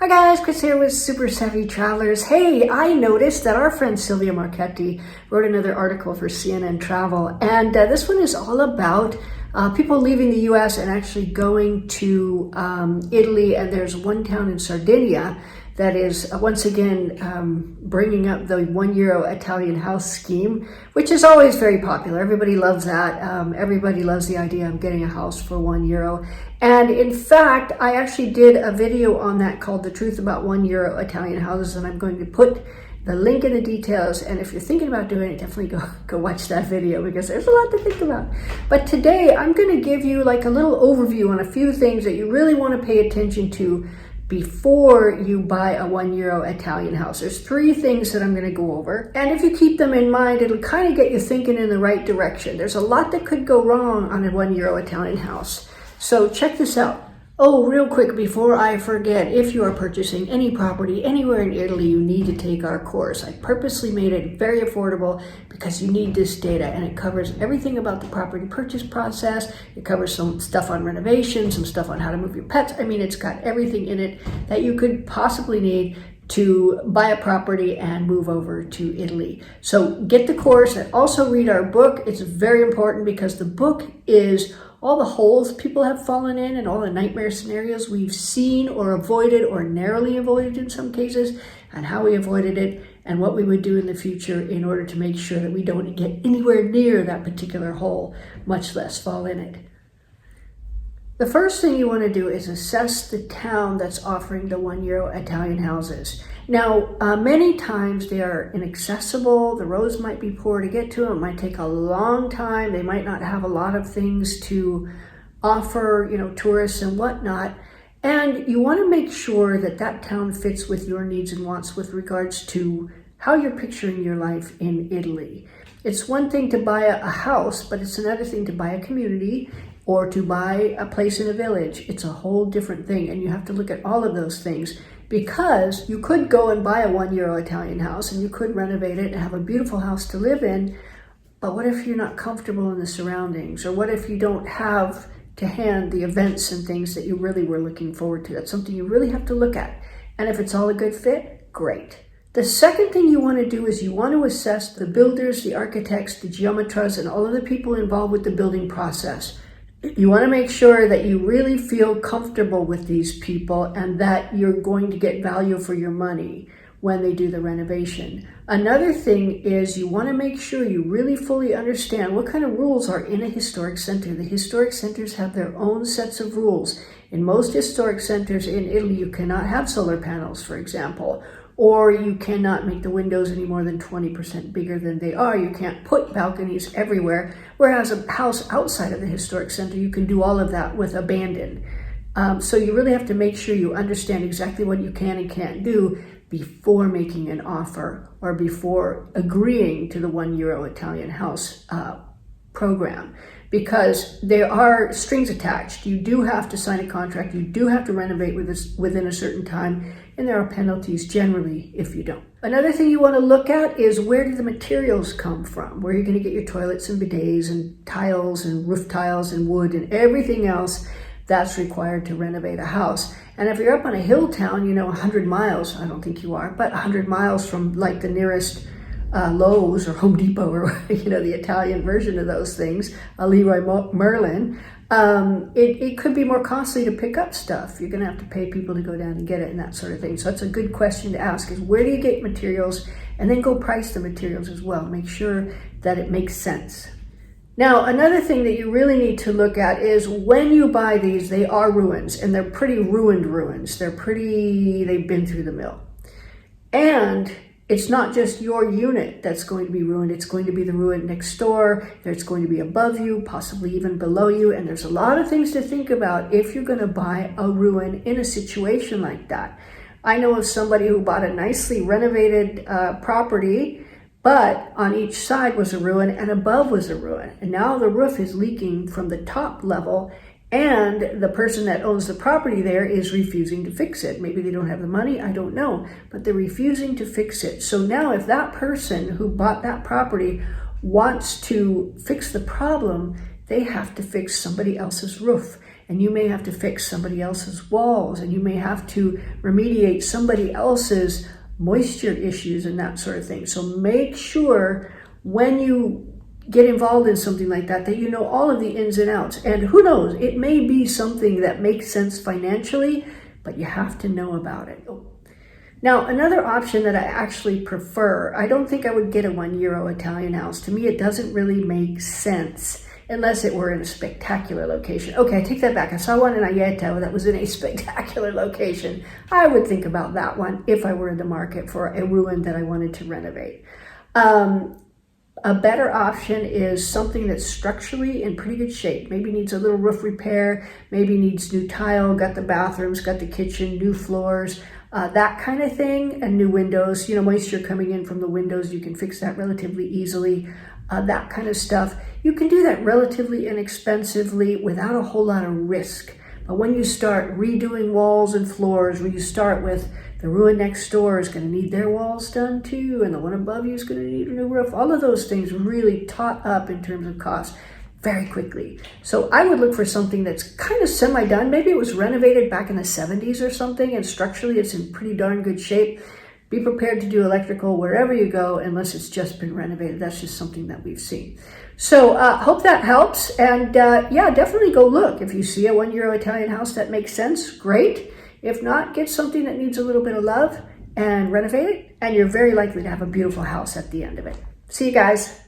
Hi guys, Chris here with Super Savvy Travelers. Hey, I noticed that our friend Silvia Marchetti wrote another article for CNN Travel, and this one is all about people leaving the US and actually going to Italy, and there's one town in Sardinia that is once again bringing up the €1 Italian house scheme, which is always very popular. Everybody loves that. Everybody loves the idea of getting a house for €1. And in fact, I actually did a video on that called The Truth About €1 Italian Houses, and I'm going to put the link in the details. And if you're thinking about doing it, definitely go watch that video because there's a lot to think about. But today I'm going to give you like a little overview on a few things that you really want to pay attention to before you buy a €1 Italian house. There's 3 things that I'm going to go over. And if you keep them in mind, it'll kind of get you thinking in the right direction. There's a lot that could go wrong on a €1 Italian house. So check this out. Oh, real quick before I forget, if you are purchasing any property anywhere in Italy, you need to take our course. I purposely made it very affordable because you need this data, and it covers everything about the property purchase process. It covers some stuff on renovation, some stuff on how to move your pets. I mean, it's got everything in it that you could possibly need to buy a property and move over to Italy. So get the course and also read our book. It's very important because the book is all the holes people have fallen in and all the nightmare scenarios we've seen or avoided or narrowly avoided in some cases, and how we avoided it and what we would do in the future in order to make sure that we don't get anywhere near that particular hole, much less fall in it. The first thing you want to do is assess the town that's offering the €1 Italian houses. Now, many times they are inaccessible. The roads might be poor to get to them. It might take a long time. They might not have a lot of things to offer, tourists and whatnot. And you want to make sure that that town fits with your needs and wants with regards to how you're picturing your life in Italy. It's one thing to buy a house, but it's another thing to buy a community or to buy a place in a village. It's a whole different thing, and you have to look at all of those things, because you could go and buy a €1 Italian house and you could renovate it and have a beautiful house to live in, but what if you're not comfortable in the surroundings? Or what if you don't have to hand the events and things that you really were looking forward to? That's something you really have to look at. And if it's all a good fit, great. The second thing you want to do is you want to assess the builders, the architects, the geometras, and all of the people involved with the building process. You want to make sure that you really feel comfortable with these people and that you're going to get value for your money when they do the renovation. Another thing is you want to make sure you really fully understand what kind of rules are in a historic center. The historic centers have their own sets of rules. In most historic centers in Italy, you cannot have solar panels, for example, or you cannot make the windows any more than 20% bigger than they are. You can't put balconies everywhere, whereas a house outside of the historic center, you can do all of that with abandon. So you really have to make sure you understand exactly what you can and can't do before making an offer or before agreeing to the €1 Italian house program, because there are strings attached. You do have to sign a contract. You do have to renovate within a certain time, and there are penalties generally if you don't. Another thing you want to look at is, where do the materials come from? Where are you going to get your toilets and bidets and tiles and roof tiles and wood and everything else that's required to renovate a house? And if you're up on a hill town, 100 miles, I don't think you are, but 100 miles from like the nearest Lowe's or Home Depot or the Italian version of those things, Leroy Merlin, it could be more costly to pick up stuff. You're going to have to pay people to go down and get it and that sort of thing. So that's a good question to ask, is where do you get materials? And then go price the materials as well. Make sure that it makes sense. Now, another thing that you really need to look at is, when you buy these, they are ruins, and they're pretty ruined ruins. They've been through the mill. And it's not just your unit that's going to be ruined. It's going to be the ruin next door. It's going to be above you, possibly even below you. And there's a lot of things to think about if you're going to buy a ruin in a situation like that. I know of somebody who bought a nicely renovated property, but on each side was a ruin and above was a ruin. And now the roof is leaking from the top level, and the person that owns the property there is refusing to fix it. Maybe they don't have the money, I don't know, but they're refusing to fix it. So now if that person who bought that property wants to fix the problem, they have to fix somebody else's roof. and you may have to fix somebody else's walls, and you may have to remediate somebody else's moisture issues and that sort of thing. So make sure when you get involved in something like that, that you know all of the ins and outs. And who knows, it may be something that makes sense financially, but you have to know about it. Now, another option that I actually prefer, I don't think I would get a €1 Italian house. To me, it doesn't really make sense unless it were in a spectacular location. Okay, I take that back. I saw one in Ayeta that was in a spectacular location. I would think about that one if I were in the market for a ruin that I wanted to renovate. A better option is something that's structurally in pretty good shape. Maybe needs a little roof repair, maybe needs new tile, got the bathrooms, got the kitchen, new floors, that kind of thing, and new windows. You know, moisture coming in from the windows, you can fix that relatively easily. That kind of stuff. You can do that relatively inexpensively without a whole lot of risk. But when you start redoing walls and floors, when you start with the ruin next door is going to need their walls done too, and the one above you is going to need a new roof, all of those things really tot up in terms of cost very quickly. So I would look for something that's kind of semi-done. Maybe it was renovated back in the 70s or something, and structurally it's in pretty darn good shape. Be prepared to do electrical wherever you go unless it's just been renovated. That's just something that we've seen. So hope that helps. And yeah, definitely go look. If you see a €1 Italian house that makes sense, great. If not, get something that needs a little bit of love and renovate it. And you're very likely to have a beautiful house at the end of it. See you guys.